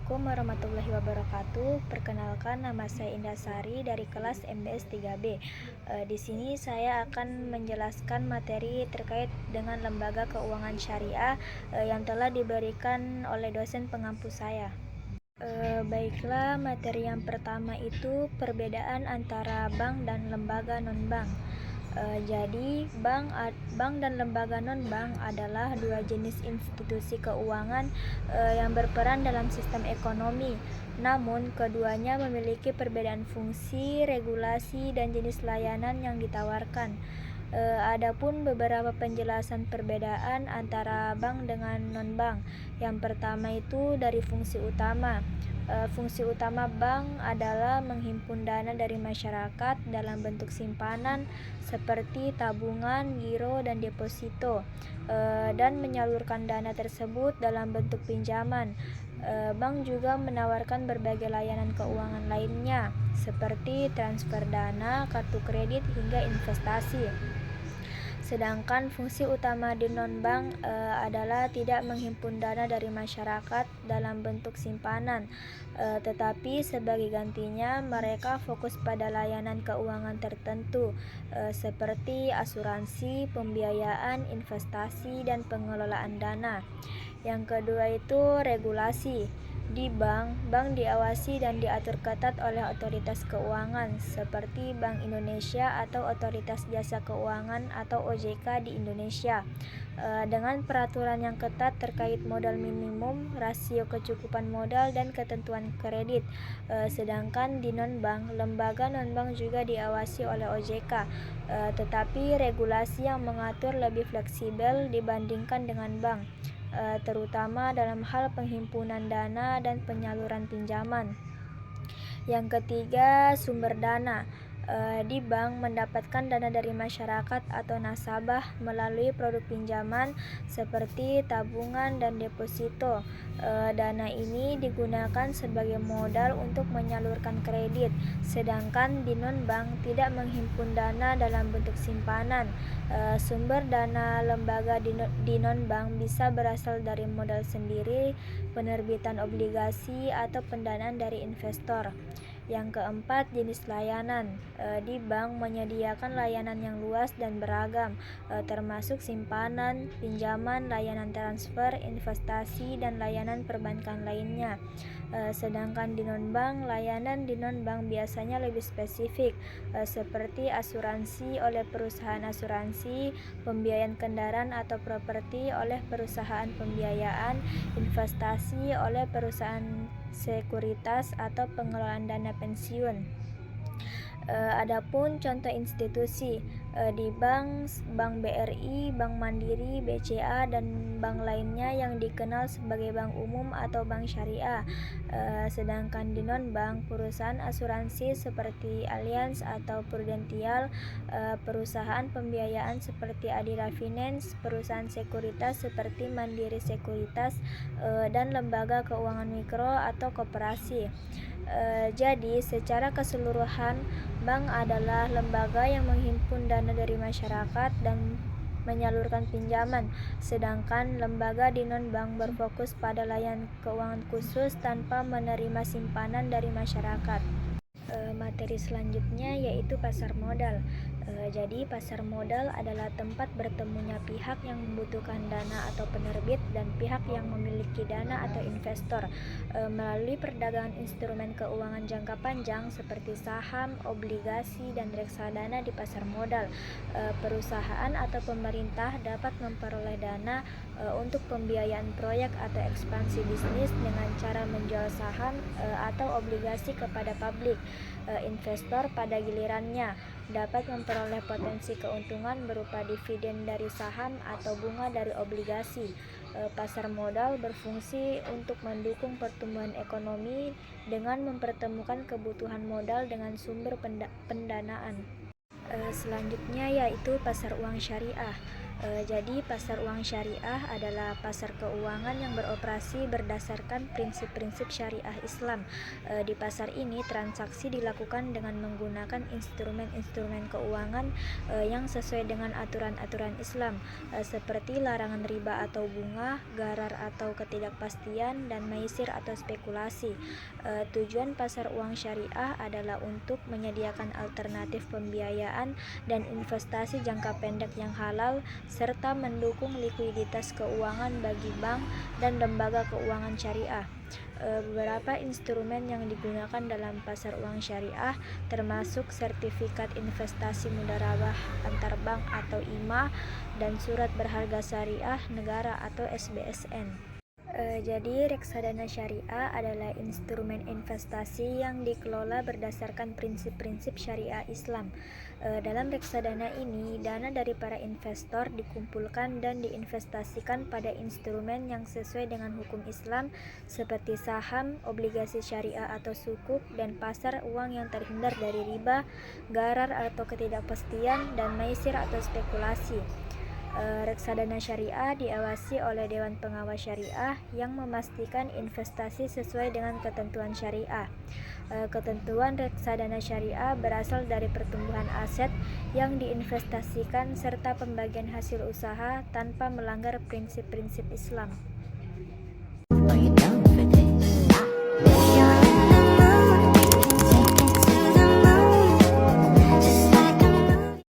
Assalamualaikum warahmatullahi wabarakatuh. Perkenalkan, nama saya Indah Sari dari kelas MBS 3B. Di sini saya akan menjelaskan materi terkait dengan lembaga keuangan syariah yang telah diberikan oleh dosen pengampu saya. Baiklah, materi yang pertama itu perbedaan antara bank dan lembaga non-bank. Jadi, bank dan lembaga non-bank adalah dua jenis institusi keuangan yang berperan dalam sistem ekonomi. Namun, keduanya memiliki perbedaan fungsi, regulasi, dan jenis layanan yang ditawarkan. Adapun beberapa penjelasan perbedaan antara bank dengan non-bank. Yang pertama itu dari fungsi utama. Fungsi utama bank adalah menghimpun dana dari masyarakat dalam bentuk simpanan seperti tabungan, giro, dan deposito, dan menyalurkan dana tersebut dalam bentuk pinjaman. Bank juga menawarkan berbagai layanan keuangan lainnya seperti transfer dana, kartu kredit, hingga investasi. Sedangkan fungsi utama di non-bank adalah tidak menghimpun dana dari masyarakat dalam bentuk simpanan, tetapi sebagai gantinya mereka fokus pada layanan keuangan tertentu seperti asuransi, pembiayaan, investasi, dan pengelolaan dana. Yang kedua itu regulasi. Di bank diawasi dan diatur ketat oleh otoritas keuangan seperti Bank Indonesia atau Otoritas Jasa Keuangan atau OJK di Indonesia, dengan peraturan yang ketat terkait modal minimum, rasio kecukupan modal, dan ketentuan kredit. Sedangkan di non-bank, lembaga non-bank juga diawasi oleh OJK, tetapi regulasi yang mengatur lebih fleksibel dibandingkan dengan bank, terutama dalam hal penghimpunan dana dan penyaluran pinjaman. Yang ketiga, sumber dana. Di bank mendapatkan dana dari masyarakat atau nasabah melalui produk pinjaman seperti tabungan dan deposito. Dana ini digunakan sebagai modal untuk menyalurkan kredit, sedangkan di non-bank tidak menghimpun dana dalam bentuk simpanan. Sumber dana lembaga di non-bank bisa berasal dari modal sendiri, penerbitan obligasi, atau pendanaan dari investor. Yang keempat, jenis layanan. Di bank menyediakan layanan yang luas dan beragam, termasuk simpanan, pinjaman, layanan transfer, investasi, dan layanan perbankan lainnya. Sedangkan di non-bank, layanan di non-bank biasanya lebih spesifik, seperti asuransi oleh perusahaan asuransi, pembiayaan kendaraan atau properti oleh perusahaan pembiayaan, investasi oleh perusahaan sekuritas, atau pengelolaan dana pensiun. Adapun contoh institusi di Bank BRI, Bank Mandiri, BCA, dan bank lainnya yang dikenal sebagai bank umum atau bank syariah. Sedangkan di non-bank, perusahaan asuransi seperti Allianz atau Prudential, perusahaan pembiayaan seperti Adira Finance, perusahaan sekuritas seperti Mandiri Sekuritas, dan lembaga keuangan mikro atau koperasi. Jadi, secara keseluruhan, bank adalah lembaga yang menghimpun dana dari masyarakat dan menyalurkan pinjaman, sedangkan lembaga di non-bank berfokus pada layanan keuangan khusus tanpa menerima simpanan dari masyarakat. Materi selanjutnya yaitu pasar modal. Jadi pasar modal adalah tempat bertemunya pihak yang membutuhkan dana atau penerbit dan pihak yang memiliki dana atau investor melalui perdagangan instrumen keuangan jangka panjang seperti saham, obligasi, dan reksadana. Di pasar modal, perusahaan atau pemerintah dapat memperoleh dana untuk pembiayaan proyek atau ekspansi bisnis dengan cara menjual saham atau obligasi kepada publik. Investor pada gilirannya dapat memperoleh potensi keuntungan berupa dividen dari saham atau bunga dari obligasi. Pasar modal berfungsi untuk mendukung pertumbuhan ekonomi dengan mempertemukan kebutuhan modal dengan sumber pendanaan. Selanjutnya yaitu pasar uang syariah. Jadi pasar uang syariah adalah pasar keuangan yang beroperasi berdasarkan prinsip-prinsip syariah Islam. Di pasar ini transaksi dilakukan dengan menggunakan instrumen-instrumen keuangan yang sesuai dengan aturan-aturan Islam, seperti larangan riba atau bunga, gharar atau ketidakpastian, dan maisir atau spekulasi. Tujuan pasar uang syariah adalah untuk menyediakan alternatif pembiayaan dan investasi jangka pendek yang halal, serta mendukung likuiditas keuangan bagi bank dan lembaga keuangan syariah. Beberapa instrumen yang digunakan dalam pasar uang syariah termasuk sertifikat investasi mudharabah antar bank atau IMA dan surat berharga syariah negara atau SBSN. Jadi reksadana syariah adalah instrumen investasi yang dikelola berdasarkan prinsip-prinsip syariah Islam. Dalam reksadana ini, dana dari para investor dikumpulkan dan diinvestasikan pada instrumen yang sesuai dengan hukum Islam seperti saham, obligasi syariah atau sukuk, dan pasar uang yang terhindar dari riba, gharar atau ketidakpastian, dan maisir atau spekulasi. Reksadana syariah diawasi oleh Dewan Pengawas Syariah yang memastikan investasi sesuai dengan ketentuan syariah. Ketentuan reksadana syariah berasal dari pertumbuhan aset yang diinvestasikan serta pembagian hasil usaha tanpa melanggar prinsip-prinsip Islam.